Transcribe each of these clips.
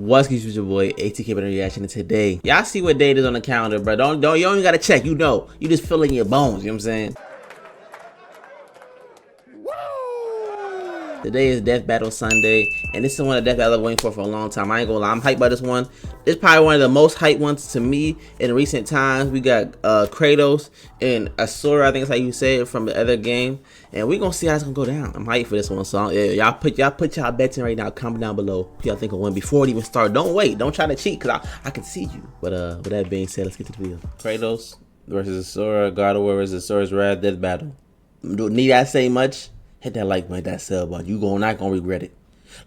What's good, your boy ATK Better Reaction, and today y'all see what day it is on the calendar, bro. Don't you don't even gotta check, you know. You just feel it in your bones, you know what I'm saying? Today is Death Battle Sunday, and this is one of the Death Battles I've been waiting for a long time. I ain't gonna lie, I'm hyped by this one. It's probably one of the most hyped ones to me in recent times. We got Kratos and Asura, I think that's how you say it, from the other game, and we gonna see how it's gonna go down. I'm hyped for this one, so yeah, y'all put y'all bets in right now. Comment down below who y'all think will win before it even starts. Don't wait, don't try to cheat, cause I can see you. But with that being said, let's get to the video. Kratos versus Asura, God of War versus Asura's Wrath, Death Battle. Need I say much? Hit that like button, that sub button. You not gonna regret it.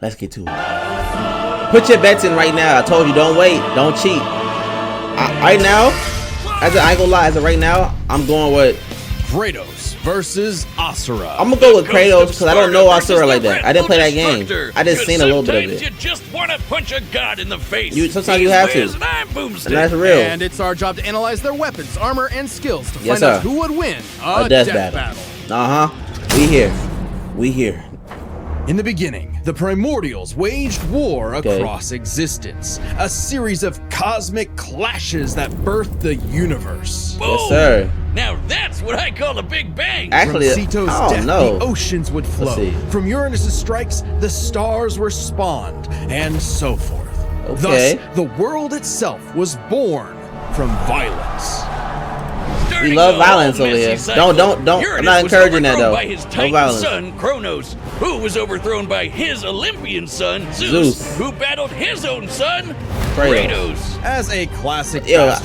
Let's get to it. Put your bets in right now. I told you, don't wait, don't cheat. Right now, I ain't gonna lie, as of right now, I'm going with Kratos versus Asura. I'm gonna go with Kratos because I don't know Asura like that. I didn't play that game. I just seen a little bit of it. You just want to punch a god in the face. Sometimes you have to. And that's real. And it's our job to analyze their weapons, armor, and skills to find out who would win a death battle. We here. In the beginning, the Primordials waged war across existence. A series of cosmic clashes that birthed the universe. Boom. Yes, sir. Now that's what I call a big bang. Actually, from Ceto's death, the oceans would flow. From Uranus's strikes, the stars were spawned, and so forth. Okay. Thus, the world itself was born from violence. We love violence over here. Don't. I'm not encouraging that though. By his Titan son, Kronos, who was overthrown by his Olympian son, Zeus, who battled his own son, Kratos. As a classic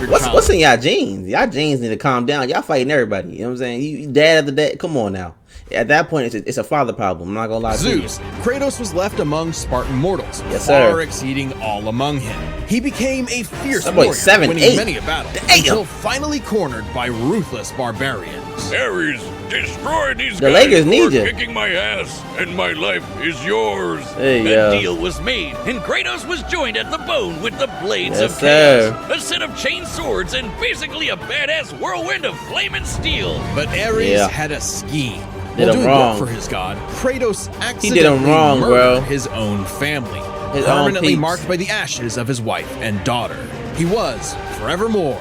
what's in y'all genes? Y'all genes need to calm down. Y'all fighting everybody. You know what I'm saying? You dad after dad. Come on now. At that point, it's a father problem. I'm not gonna lie to you. Zeus, Kratos was left among Spartan mortals, far exceeding all among him. He became a fierce warrior, winning many a battle, until finally cornered by ruthless barbarians. Ares, destroy these the guys Lakers need you. Kicking my ass, and my life is yours. Hey, the deal was made, and Kratos was joined at the bone with the blades of chaos, a set of chain swords, and basically a badass whirlwind of flaming steel. But Ares had a scheme. Did him wrong for his god. Kratos accidentally he did him wrong, murdered his own family, permanently marked by the ashes of his wife and daughter. He was, forevermore,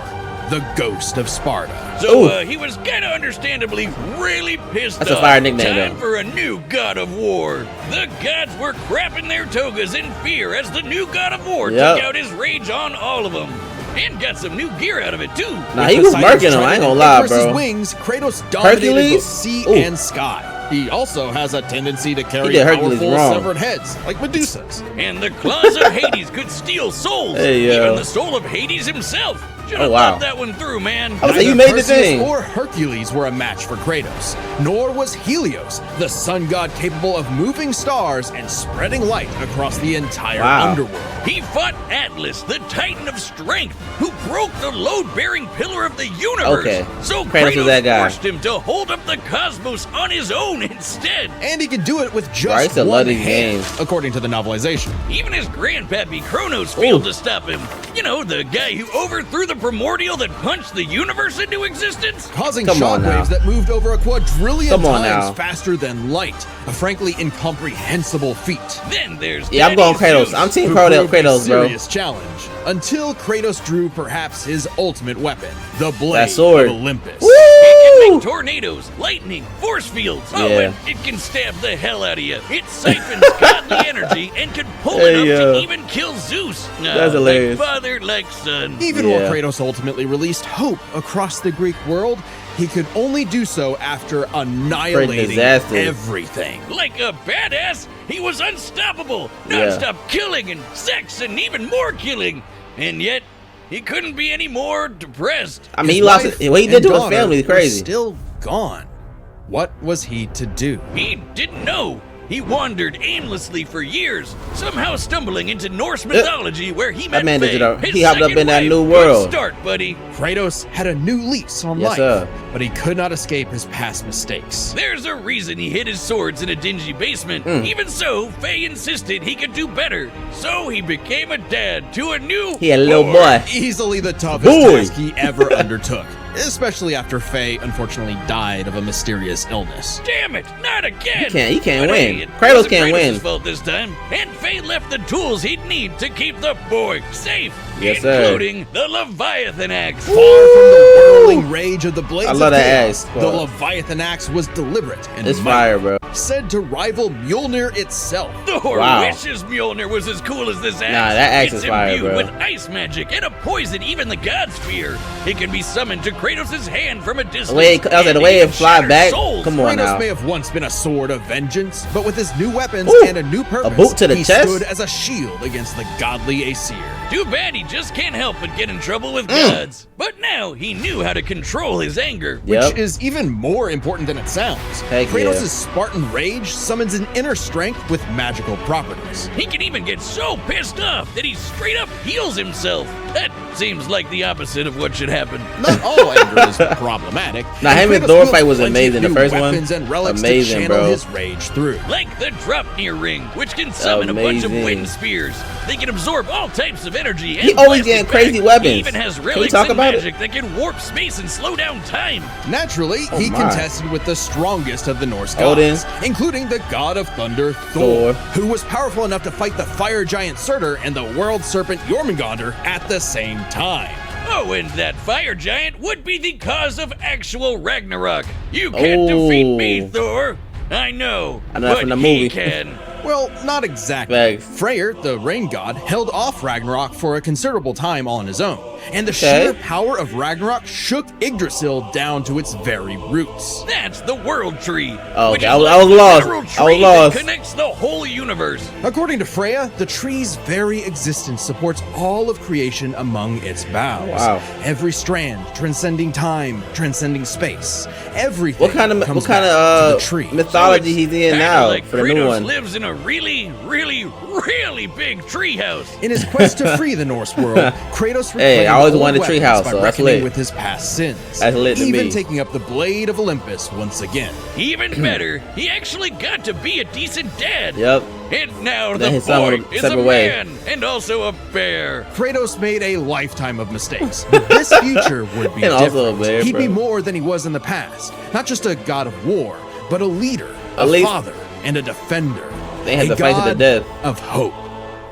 the ghost of Sparta. So he was kinda understandably really pissed off. That's a fire nickname. Time for a new god of war. The gods were crapping their togas in fear as the new god of war took out his rage on all of them. And got some new gear out of it too. Nah, he was murking him. I ain't gonna lie, bro. His wings, Kratos dominated both sea and sky. He also has a tendency to carry powerful severed heads, like Medusa's. And the claws of Hades could steal souls. Even the soul of Hades himself. Should have thought that one through, man. You made the thing. Or Hercules were a match for Kratos. Nor was Helios, the sun god capable of moving stars and spreading light across the entire underworld. He fought Atlas, the Titan of Strength, who broke the load-bearing pillar of the universe. So Kratos forced him to hold up the cosmos on his own instead. And he could do it with just one hand, according to the novelization. Even his grandpappy Kronos failed to stop him. You know, the guy who overthrew the primordial that punched the universe into existence? Causing shockwaves that moved over a quadrillion times faster than light. A frankly incomprehensible feat. Then there's I'm going Kratos. I'm team Kratos, bro. Serious challenge. Until Kratos drew perhaps his ultimate weapon, the blade of Olympus. Woo! It can make tornadoes, lightning, force fields. And it can stab the hell out of you. It siphons godly energy and can pull it up to even kill Zeus. That's hilarious. Like father, like son. Even while Kratos ultimately released hope across the Greek world, he could only do so after annihilating everything. Like a badass, he was unstoppable, non-stop killing and sex and even more killing. And yet, he couldn't be any more depressed. I mean, he lost it. What he did to his family is crazy. Still gone. What was he to do? He didn't know. He wandered aimlessly for years, somehow stumbling into Norse mythology where he met he hopped up in that new world. Good start, buddy. Kratos had a new lease on life, but he could not escape his past mistakes. There's a reason he hid his swords in a dingy basement. Even so, Faye insisted he could do better. So he became a dad to a new little boy. Easily the toughest task he ever undertook. especially after Faye unfortunately died of a mysterious illness. Damn it, not again! He can't But win. hey, it Kratos wasn't can't win. Kratos' fault this time, and Faye left the tools he'd need to keep the boy safe, Yes, sir. including the Leviathan axe. Far from the whirling rage of the blades I love of that chaos, axe, the bro. Leviathan axe was deliberate and It's mighty, fire, bro. said to rival Mjolnir itself. Thor Wow. wishes Mjolnir was as cool as this axe. Nah, that axe it's is fire, imbued bro. with ice magic and a poison even the gods fear. It can be summoned to Kratos' hand from a distance. The way it, and the way even it fly shatter back. souls. Come on Kratos now. may have once been a sword of vengeance, but with his new weapons Ooh, and a new purpose, boot to the he chest? stood as a shield against the godly Asir. Too bad he just can't help but get in trouble with gods. But now he knew how to control his anger. Yep. Which is even more important than it sounds. Heck Kratos' yeah. Spartan rage summons an inner strength with magical properties. He can even get so pissed off that he straight up heals himself. That seems like the opposite of what should happen. Not all anger is problematic. Nah, him and Kratos Thor wields fight was plenty of amazing. The new first one, weapons and relics amazing, to channel bro. his rage through. Like the Draupnir ring, which can summon a bunch of Amazing. wind spears. They can absorb all types of energy. He And always blast getting it crazy back. weapons. He even has Can we relics talk and about it? magic that can warp space and slow down time. Naturally, Oh he my. contested with the strongest of the Norse Odin. gods, including the god of thunder, Thor, Thor. who was powerful enough to fight the fire giant Surtur and the world serpent Jormungandr at the same time. Oh, and that fire giant would be the cause of actual Ragnarok. You can't defeat me, Oh. Thor. I know, I know that but from the he movie. can. Well, not exactly. Facts. Freyr, the rain god, held off Ragnarok for a considerable time on his own, and the Okay. sheer power of Ragnarok shook Yggdrasil down to its very roots. That's the World Tree. Oh, which okay. is I was like the lost. literal I was tree lost. that connects the whole universe. According to Freya, the tree's very existence supports all of creation among its boughs. Wow. Every strand transcending time, transcending space. Everything What kind comes of back to the tree. mythology he's in Kinda now like for the Kratos new one? lives in a really, really big treehouse. In his quest to free the Norse world, Kratos Hey, reclaimed I always old wanted a weapons treehouse, by so that's reckoning lit. with his past sins. That's lit to even me. taking up the blade of Olympus once again. Even better, he actually got to be a decent dad. Yep. And now Then the his son boy went a is a separate way. man and also a bear. Kratos made a lifetime of mistakes, but this future would be And also a different. bear, He'd be bro. more than he was in the past. Not just a god of war, but a leader, At a least- father, and a defender. They had a to fight to the god death. of hope.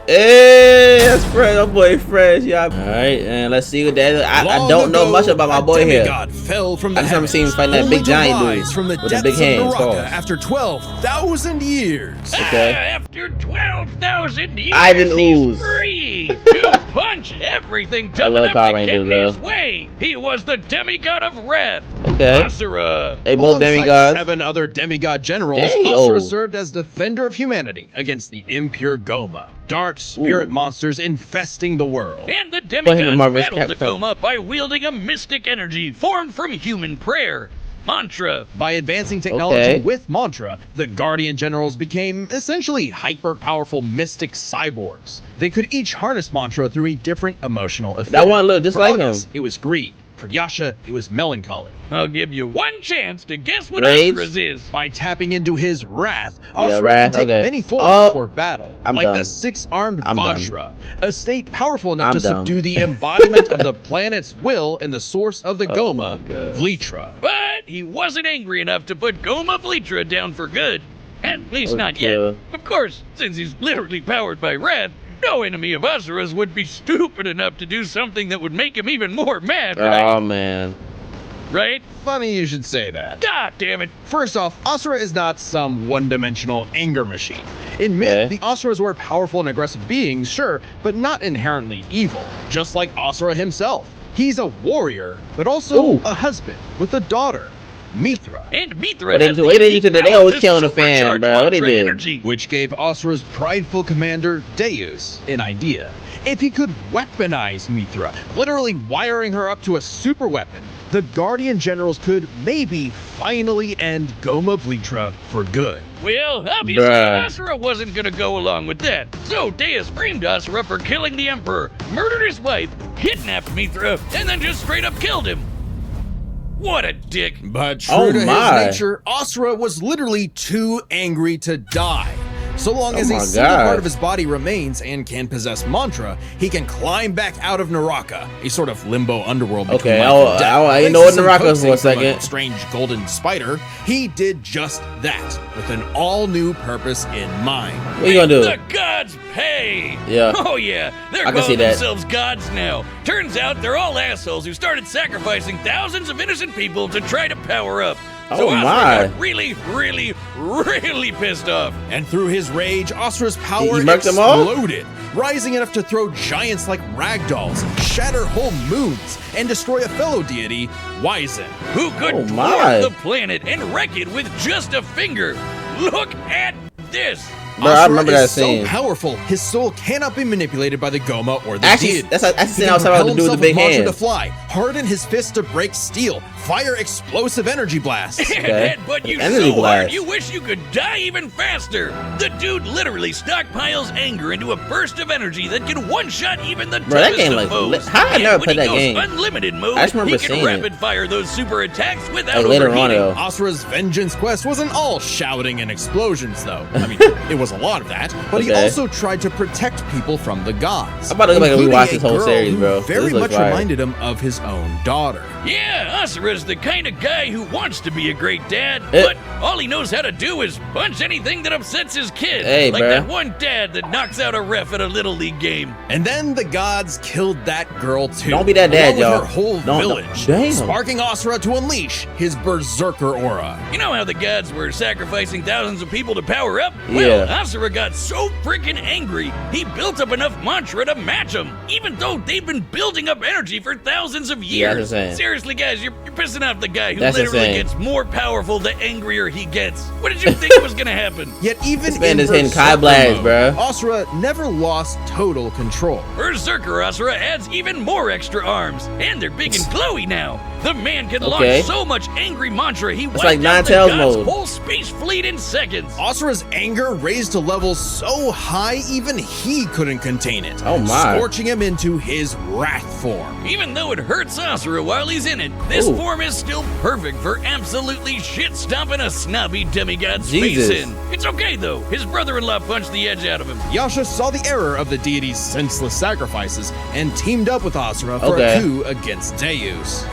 Hey, that's fresh. My boy fresh, y'all. All right, and let's see what that is. I Long don't know ago, much about my a boy here. demigod fell from the I just remember seeing him heavens, fighting that only big to giant dude rise from the with the depths big of hands, Naraka pause. after 12,000 years. Okay. After 12,000 years, Ivan he's Ooze. free to punch everything I tough love enough Power to Rangers, get his though. way. He was the demigod of wrath, Okay. Asura. They both Alongside demigods. 7 other demigod generals, Dang, Asura oh. served as defender of humanity against the impure Goma, dark spirit monsters infesting the world. And the Him demigods and Marvel's battled Captain. Tacoma by wielding a mystic energy formed from human prayer, mantra. By advancing technology Okay. with mantra, the Guardian Generals became essentially hyper-powerful mystic cyborgs. They could each harness mantra through a different emotional effect. That one looked just For like him. August, it was greed. For Yasha, it was melancholy. I'll give you one chance to guess what Rage? Asura's is. By tapping into his wrath, Yeah, Asura wrath, can take okay. many forms Oh, for battle, I'm like done. the six-armed I'm done. Vajra, a state powerful enough I'm to done. subdue the embodiment of the planet's will and the source of the Oh Goma, my God. Vlitra. But he wasn't angry enough to put Goma Vlitra down for good. At least not Okay. yet. Of course, since he's literally powered by wrath, no enemy of Asura's would be stupid enough to do something that would make him even more mad, right? Oh man. Right? Funny you should say that. God damn it. First off, Asura is not some one-dimensional anger machine. In myth, Okay. the Asuras were powerful and aggressive beings, sure, but not inherently evil, just like Asura himself. He's a warrior, but also Ooh. a husband with a daughter, Mithra, And Mithra What they has do- the what they do to unique the- they always power to killing the fan, supercharge bro. What they mantra did? energy. which gave Asura's prideful commander, Deus, an idea. If he could weaponize Mithra, literally wiring her up to a super weapon, the Guardian Generals could maybe finally end Goma Vlitra for good. Well, obviously, Bruh. Asura wasn't gonna go along with that. So Deus framed Asura for killing the Emperor, murdered his wife, kidnapped Mithra, and then just straight up killed him. What a dick. But true Oh to my. his nature, Asura was literally too angry to die. So long as a single part of his body remains and can possess mantra, he can climb back out of Naraka, a sort of limbo underworld between life and death. I didn't know what Naraka was for a second. Strange golden spider. He did just that with an all-new purpose in mind. What are you gonna do? The gods pay. Yeah. Oh yeah, they're calling themselves gods now. Turns out they're all assholes who started sacrificing thousands of innocent people to try to power up. So Asura got really pissed off. And through his rage, Asura's power exploded, rising enough to throw giants like ragdolls, shatter whole moons, and destroy a fellow deity, Wizen, who could dwarf the planet and wreck it with just a finger. Look at this. Bro, I remember that scene. So powerful, his soul cannot be manipulated by the Goma or the deity. That's the scene I was talking about to do with the big hand. To fly, harden his fists to break steel, fire explosive energy blasts. And headbutt you so hard you wish you could die even faster. The dude literally stockpiles anger into a burst of energy that can one-shot even the toughest of foes. How I never played that game? Unlimited mode, I just remember he can rapid fire those super attacks without overheating. Asura's vengeance quest wasn't all shouting and explosions, though. I mean, it was a lot of that, but he also tried to protect people from the gods. I'm about to go back and rewatch this whole series, bro. Very much reminded him of his own daughter. Yeah, Asura's the kind of guy who wants to be a great dad, but all he knows how to do is punch anything that upsets his kid. Like that one dad that knocks out a ref at a Little League game. And then the gods killed that girl too. Don't be that dad, y'all. Her whole village, sparking Asura to unleash his berserker aura. You know how the gods were sacrificing thousands of people to power up? Well, Asura got so freaking angry, he built up enough mantra to match them, even though they've been building up energy for thousands of years. Seriously, guys, you're pissing off the guy who literally gets more powerful the angrier he gets. What did you think was gonna happen? Yet even in Kai Blast, bro, Asura never lost total control. Berserker Asura adds even more extra arms, and they're big and glowy now. The man can launch so much angry mantra he wiped out the god's whole space fleet in seconds. Asura's anger raised to levels so high even he couldn't contain it. Scorching him into his wrath form. Even though it hurts Asura while he's in it, this form is still perfect for absolutely shit-stomping a snobby demigod's face in. It's okay though, his brother-in-law punched the edge out of him. Yasha saw the error of the deity's senseless sacrifices and teamed up with Asura for a coup against Deus.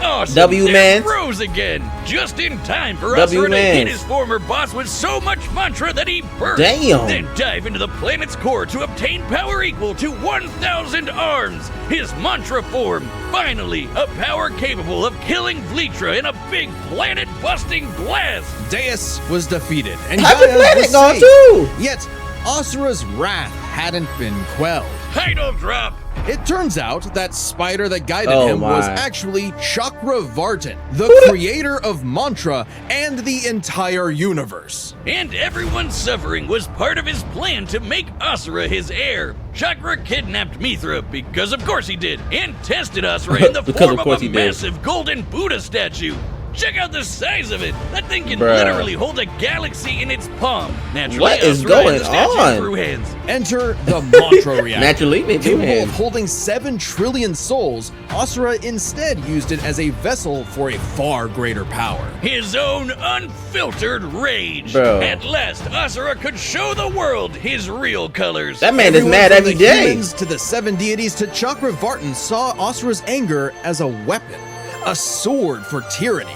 W-Man rose again, just in time for Asura to hit his former boss with so much mantra that he burst. Then dive into the planet's core to obtain power equal to 1,000 arms. His mantra form, finally, a power capable of killing Vlitra in a big planet-busting blast. Deus was defeated, and Gaia was saved. Yet Asura's wrath hadn't been quelled. Title drop. It turns out that spider that guided him was actually Chakravartin, the creator of mantra and the entire universe. And everyone's suffering was part of his plan to make Asura his heir. Chakra kidnapped Mithra, because of course he did, and tested Asura in the form of a massive golden Buddha statue. Check out the size of it. That thing can literally hold a galaxy in its palm. Naturally, what is going on? Through hands. Enter the mantra reactor. Naturally, they do capable of holding 7 trillion souls, Asura instead used it as a vessel for a far greater power. His own unfiltered rage. At last, Asura could show the world his real colors. That man is mad every day. To the 7 deities to Chakravartin saw Asura's anger as a weapon, a sword for tyranny,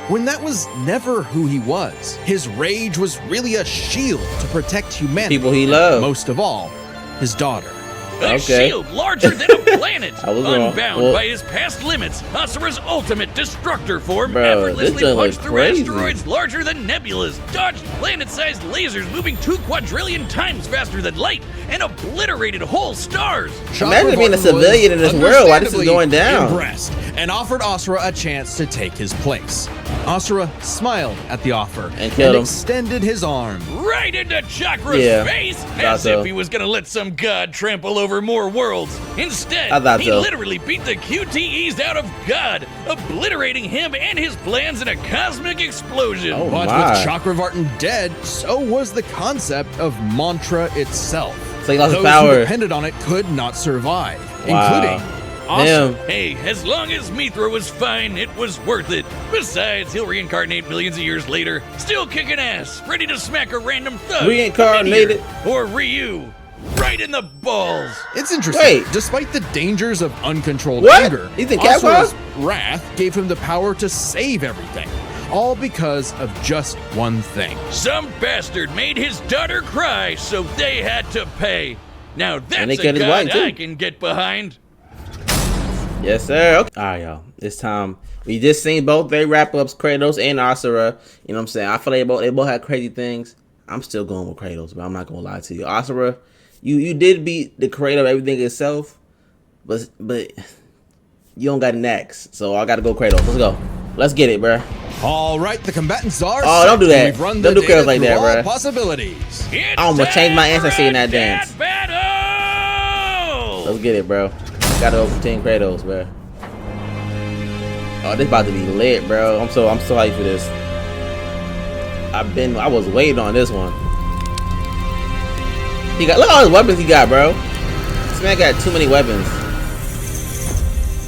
when that was never who he was. His rage was really a shield to protect humanity. People he loved. Most of all, his daughter. A shield larger than a planet. Unbound by his past limits, Asura's ultimate destructor form effortlessly punched through asteroids larger than nebulas, dodged planet-sized lasers moving 2 quadrillion times faster than light, and obliterated whole stars. Imagine being a civilian in this world while this is going down. Impressed, and offered Asura a chance to take his place. Asura smiled at the offer and extended his arm right into Chakra's face, as if he was gonna let some god trample over more worlds. Instead, he literally beat the QTEs out of God, obliterating him and his plans in a cosmic explosion. But with Chakravartin dead, so was the concept of mantra itself. So he lost Those power. who depended on it could not survive, including Him. Hey, as long as Mithra was fine, it was worth it. Besides, he'll reincarnate millions of years later, still kicking ass, ready to smack a random thug. Reincarnated? Or Ryu. Right in the balls. It's interesting. Wait. Despite the dangers of uncontrolled What? anger, You think Capcom? Asura's wrath gave him the power to save everything. All because of just one thing. Some bastard made his daughter cry, so they had to pay. Now they that's a killed his god wife, too. I can get behind. Yes, sir. Okay. All right, y'all. It's time. We just seen both their wrap-ups, Kratos and Asura. You know what I'm saying? I feel like they both had crazy things. I'm still going with Kratos, but I'm not going to lie to you. Asura, you did beat the creator of everything itself, but you don't got an axe. So I got to go Kratos. Let's go. Let's get it, bruh. All right, the combatants are. Oh, don't do that. We've run Don't the do Kratos like data that, through all bruh. possibilities. It's I'm gonna change my answer time seeing for that a dance. death battle! Let's get it, bro. Gotta go for Team Kratos, bro. Oh, this about to be lit, bro. I'm so hyped for this. I was waiting on this one. Look at all his weapons he got, bro. This man got too many weapons.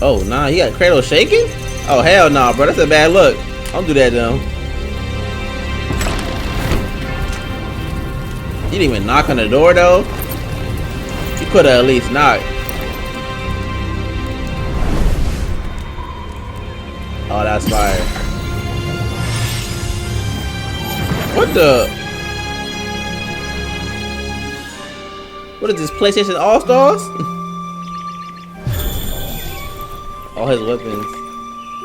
Oh, nah, he got Kratos shaking? Oh, hell nah, bro. That's a bad look. Don't do that, though. You didn't even knock on the door, though. You could have at least knocked. Oh, that's fire. What the? What is this, PlayStation All-Stars? All his weapons.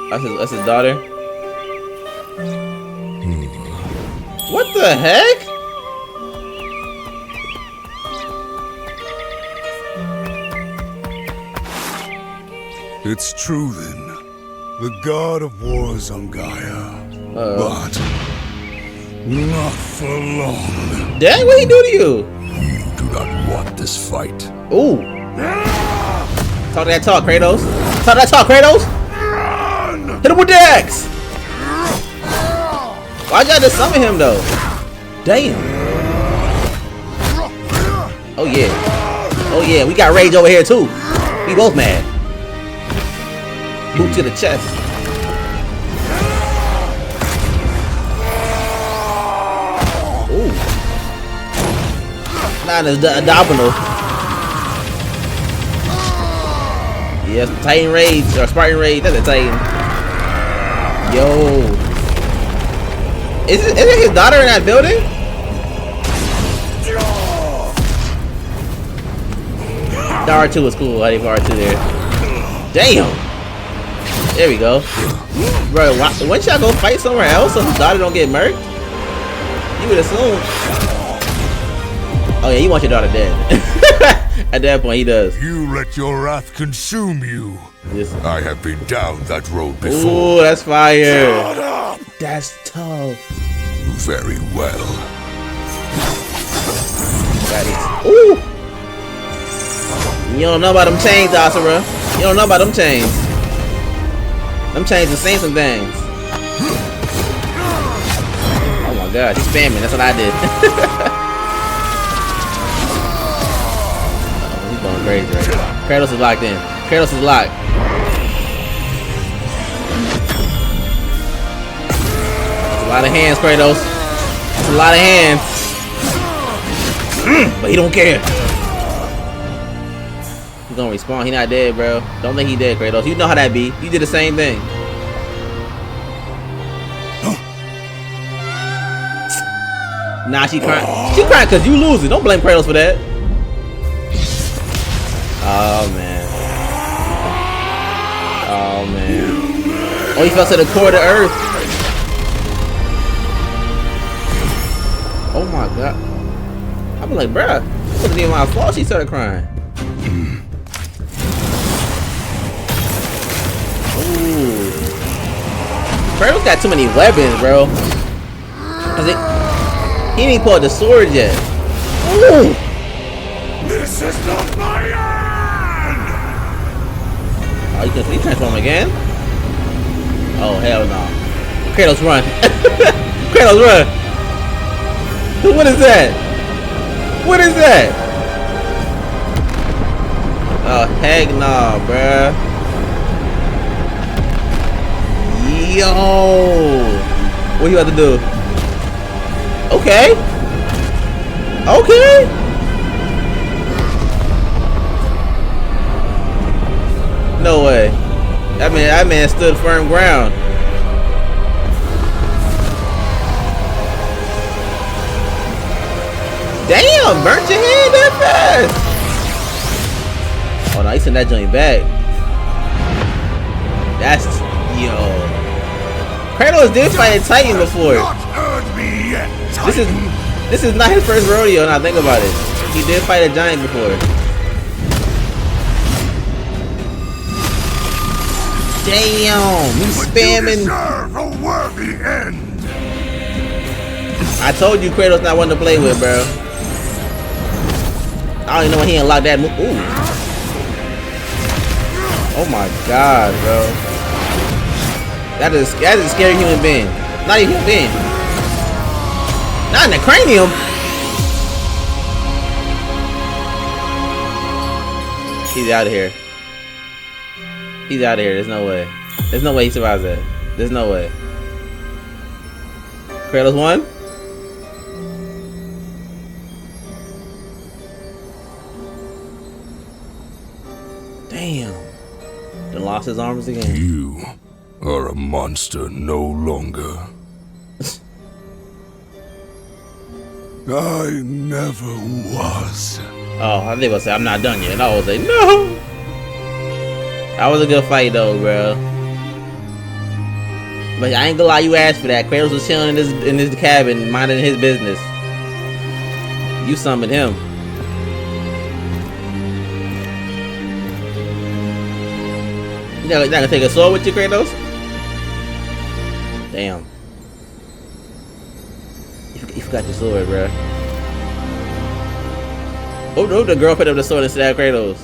That's his daughter. What the heck? It's true then. The god of war is on Gaia. But not for long. Dang, what he do to you? You do not want this fight. Ooh. Talk that talk, Kratos. Talk that talk, Kratos. Hit him with the axe. Why'd y'all just summon him though? Damn. Oh yeah. Oh yeah, we got rage over here too. We both mad. Boot to the chest. Ooh. Not as abdominal. Yes, Titan Rage or Spartan Rage. That's a Titan. Yo. Isn't his daughter in that building? The R2 was cool. I didn't R2 there. Damn. There we go. Bro, wouldn't y'all go fight somewhere else so his daughter don't get murked? You would assume. Oh yeah, you want your daughter dead. At that point, he does. You let your wrath consume you. Yes. I have been down that road before. Ooh, that's fire. Shut up! That's tough. Very well. Got it. Ooh. You don't know about them chains, Asura. You don't know about them chains. Them chains are saying some things. Oh my god, he's spamming. That's what I did. Oh, he's going crazy right now. Kratos is locked in. Kratos is locked. That's a lot of hands, Kratos. That's a lot of hands. But he don't care. He's gonna respawn. He not dead, bro. Don't think he dead, Kratos. You know how that be. You did the same thing. Nah, she crying. She crying because you losing. Don't blame Kratos for that. Oh man. Oh man. Oh, he fell to the core of the earth. Oh my god. I'm like, bruh, it wasn't even my fault she started crying. Ooh. Kratos got too many weapons, bro. He didn't pull out the sword yet. Ooh. This is not my end! Oh, he transform again? Oh, hell no. Kratos, run. Kratos, run. What is that? What is that? Oh, heck nah, bruh. Yo. What you about to do? Okay. Okay. No way. That man stood firm ground. Damn, burnt your hand that fast. Oh no, he sent that joint back. That's yo. Kratos did fight a Titan before. This is not his first rodeo. Now think about it. He did fight a giant before. Damn, he's spamming. A worthy end. I told you Kratos not one to play with, bro. I don't even know when he unlocked that move. Ooh. Oh my god, bro. That is a scary human being. Not even a human being. Not in the cranium. He's out of here. He's out of here. There's no way. There's no way he survives that. There's no way. Kratos won? Damn. Then lost his arms again. You are a monster no longer. I never was. Oh, I think I'll say I'm not done yet. And I was like, no. That was a good fight though, bro. But I ain't gonna lie, you asked for that. Kratos was chilling in his cabin, minding his business. You summoned him. You not gonna take a sword with you, Kratos? Damn. You forgot your sword, bro. Oh no, the girl put up the sword and stabbed Kratos.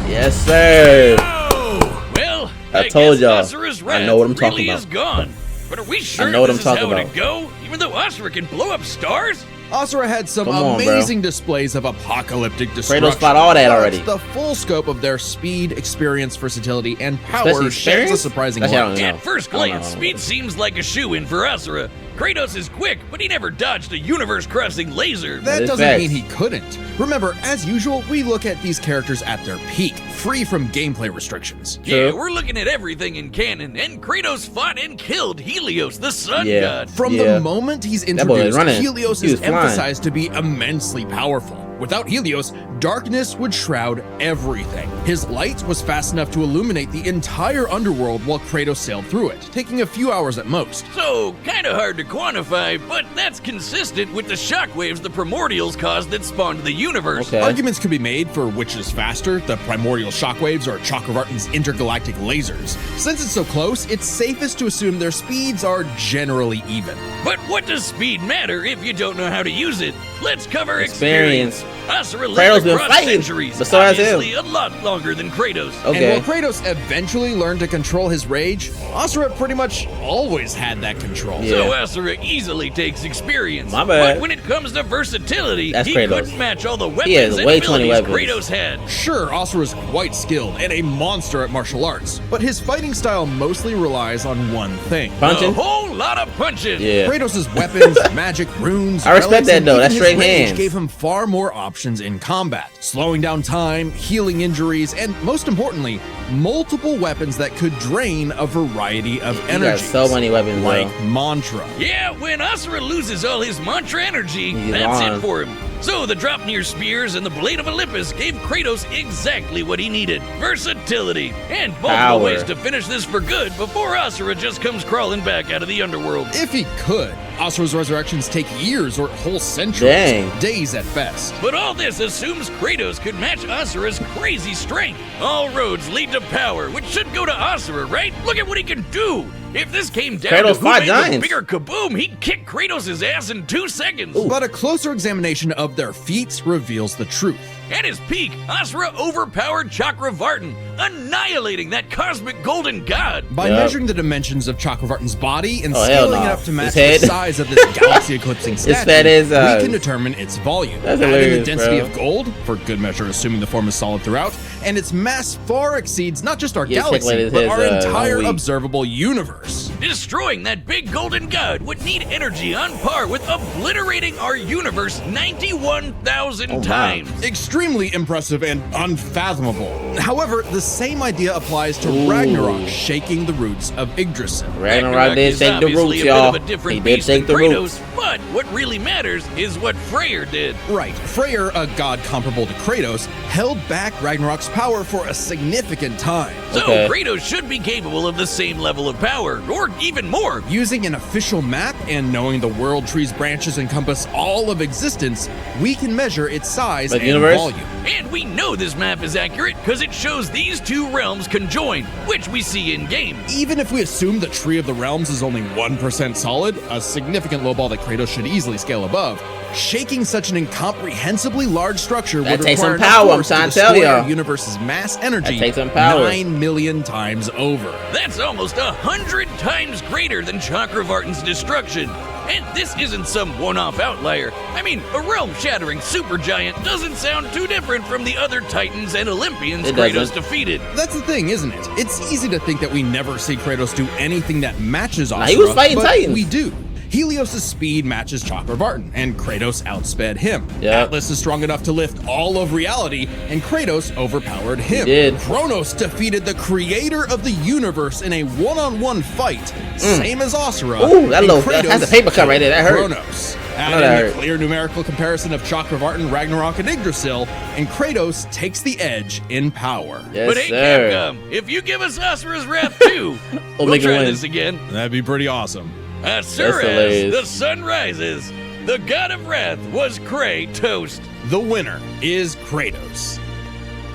Yes, sir. Oh, well, I told y'all. I know what I'm talking about. Gone. But are we sure I know what this I'm talking is how about. it'd go? Even though Asura can blow up stars? Asura had some Come on, amazing displays of apocalyptic destruction. Kratos fought all that already. The full scope of their speed, experience, versatility, and power Especially sheds a experience? surprising That's how I light. don't know. At first glance, speed seems like a shoo-in for Asura. Kratos is quick, but he never dodged a universe-crossing laser. That is doesn't facts. mean he couldn't. Remember, as usual, we look at these characters at their peak, free from gameplay restrictions. Yeah, True. we're looking at everything in canon, and Kratos fought and killed Helios, the sun Yeah. god. From Yeah. the moment he's boy was introduced, running. Helios He is was flying. emphasized to be immensely powerful. Without Helios, darkness would shroud everything. His light was fast enough to illuminate the entire underworld while Kratos sailed through it, taking a few hours at most. So, kinda hard to quantify, but that's consistent with the shockwaves the primordials caused that spawned the universe. Okay. Arguments could be made for which is faster, the primordial shockwaves or Chakravartin's intergalactic lasers. Since it's so close, it's safest to assume their speeds are generally even. But what does speed matter if you don't know how to use it? Let's cover Experience. experience. Asura Kratos lived been across fighting, centuries, but so has him. obviously a lot longer than Kratos. Okay. And while Kratos eventually learned to control his rage, Asura pretty much always had that control. Yeah. So Asura easily takes experience. My bad. But when it comes to versatility, That's he Kratos. couldn't match all the has weapons and way too many abilities weapons. Kratos had. Sure, Asura's quite skilled and a monster at martial arts, but his fighting style mostly relies on one thing. Punching? A whole lot of punching. Yeah. Kratos' weapons, magic, runes, I respect relics, that, and though. even That's his straight rage hands. gave him far more options in combat, slowing down time, healing injuries, and most importantly, multiple weapons that could drain a variety of He got energies. so many weapons, like bro. mantra. Yeah, when Asura loses all his mantra energy, He's that's on. it for him. So the Dropnir spears and the Blade of Olympus gave Kratos exactly what he needed. Versatility. And multiple Power. ways to finish this for good before Asura just comes crawling back out of the underworld. If he could, Asura's resurrections take years or whole centuries, Dang. days at best. But all this assumes Kratos could match Asura's crazy strength. All roads lead to power, which should go to Asura, right? Look at what he can do. If this came down Kratos to who fought made giants. the bigger kaboom, he'd kick Kratos' ass in 2 seconds. But a closer examination of their feats reveals the truth. At his peak, Asura overpowered Chakravartin, annihilating that cosmic golden god. By measuring the dimensions of Chakravartin's body and hell scaling no. it up to match His the head. size of this galaxy-eclipsing statue, fat we can determine its volume. That's Add in the hilarious, density bro. of gold, for good measure assuming the form is solid throughout, and its mass far exceeds not just our Yeah, check what galaxy, it but is, our entire one week. observable universe. Destroying that big golden god would need energy on par with obliterating our universe 91,000 Oh, my. times. Extremely impressive and unfathomable. However, the same idea applies to Ragnarok shaking the roots of Yggdrasil. Ragnarok did is shake the obviously roots, a y'all. bit of a different He did beast shake than the Kratos, roots. but what really matters is what Freyr did. Right, Freyr, a god comparable to Kratos, held back Ragnarok's power for a significant time. So Okay. Kratos should be capable of the same level of power, or even more. Using an official map and knowing the world tree's branches encompass all of existence, we can measure its size Like and universe? volume. And we know this map is accurate because it shows these two realms conjoined, which we see in game. Even if we assume the Tree of the Realms is only 1% solid, a significant lowball that Kratos should easily scale above, shaking such an incomprehensibly large structure That would takes require some enough power, I'm force to trying to tell destroy y'all. our universe's mass energy That takes some power. 9 million times over. That's almost 100 times greater than Chakravartin's destruction. And this isn't some one-off outlier. I mean, a realm-shattering supergiant doesn't sound too different from the other Titans and Olympians It Kratos doesn't. defeated. That's the thing, isn't it? It's easy to think that we never see Kratos do anything that matches Asura, he was fighting but Titans. we do. Helios' speed matches Chakravartin, and Kratos outsped him. Yep. Atlas is strong enough to lift all of reality, and Kratos overpowered him. He did. Kronos defeated the creator of the universe in a one-on-one fight, same as Asura. Ooh, that and little- Kratos that's a paper cut right there. That hurt. Kronos. know Add that in hurt. the clear numerical comparison of Chakravartin, Ragnarok, and Yggdrasil, and Kratos takes the edge in power. Yes, But hey, sir. Capcom, if you give us Asura's Wrath too, we'll make it try win. this again. That'd be pretty awesome. Asura, hilarious. the sun rises. The god of wrath was Kratos. The winner is Kratos.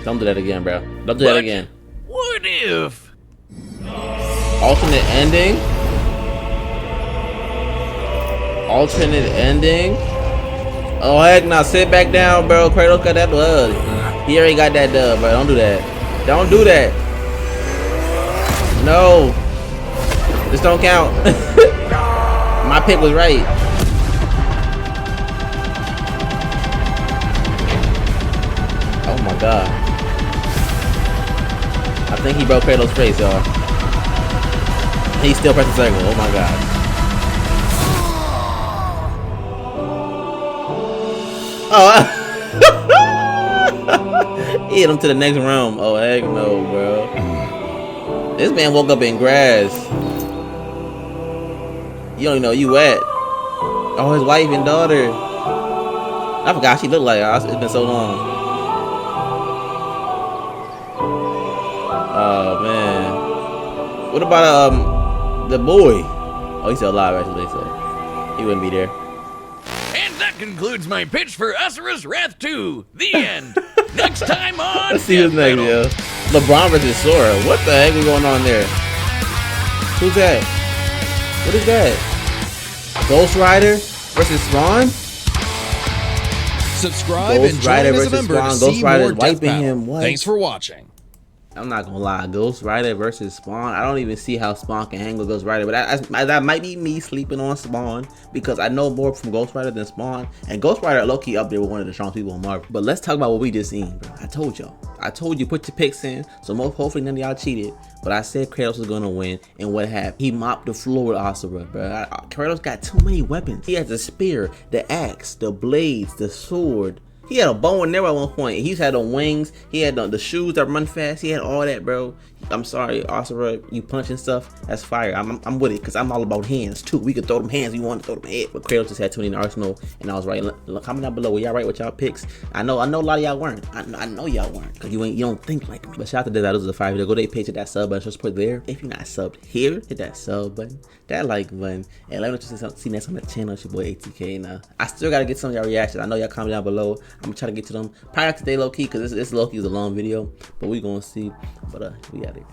Don't do that again, bro. Don't do that But again. What if? Alternate ending? Alternate ending? Oh, heck no. Sit back down, bro. Kratos got that blood. He already got that dub, bro. Don't do that. Don't do that. No. This don't count. My pick was right. Oh my god. I think he broke Kratos' face, y'all. He still pressing circle. Oh my god. Oh. He hit him to the next realm. Oh heck no, bro. This man woke up in grass. You don't even know you wet. Oh, his wife and daughter. I forgot she looked like. It's been so long. Oh man. What about the boy? Oh, he's still alive actually, so he wouldn't be there. And that concludes my pitch for Asura's Wrath 2. The end. Next time on Let's see who's Death next, Metal. yo. LeBron versus Sora. What the heck is going on there? Who's that? What is that? Ghost Rider versus Spawn? Subscribe Ghost and join Rider as a versus member to Spawn. see Ghost Rider more is Death wiping Battle. him. What? Thanks for watching. I'm not gonna lie, Ghost Rider versus Spawn. I don't even see how Spawn can hang with Ghost Rider, but that might be me sleeping on Spawn because I know more from Ghost Rider than Spawn. And Ghost Rider low-key up there with one of the strongest people in Marvel. But let's talk about what we just seen, bro. I told y'all. I told you put your picks in, so hopefully none of y'all cheated. But I said Kratos was gonna win, and what happened? He mopped the floor with Asura, bro. Kratos got too many weapons. He has the spear, the axe, the blades, the sword. He had a bow and arrow at one point. He had the wings. He had the shoes that run fast. He had all that, bro. I'm sorry, Asura, you punching stuff. That's fire. I'm with it because I'm all about hands too. We could throw them hands. We want to throw them head. But Kratos just had 20 in the arsenal, and I was right. Comment down below. Were y'all right with y'all picks? I know a lot of y'all weren't. I know y'all weren't because you don't think like me. But shout out to that. This is a 5 video. Go to their page, hit that sub button. Just put there. If you're not subbed here, hit that sub button, that like button, and let me know what you see next on the channel. It's your boy ATK. Now I still gotta get some of y'all reactions. I know y'all comment down below. I'm gonna try to get to them. Probably have to stay low key because this low key is a long video, but we gonna see. But we out here.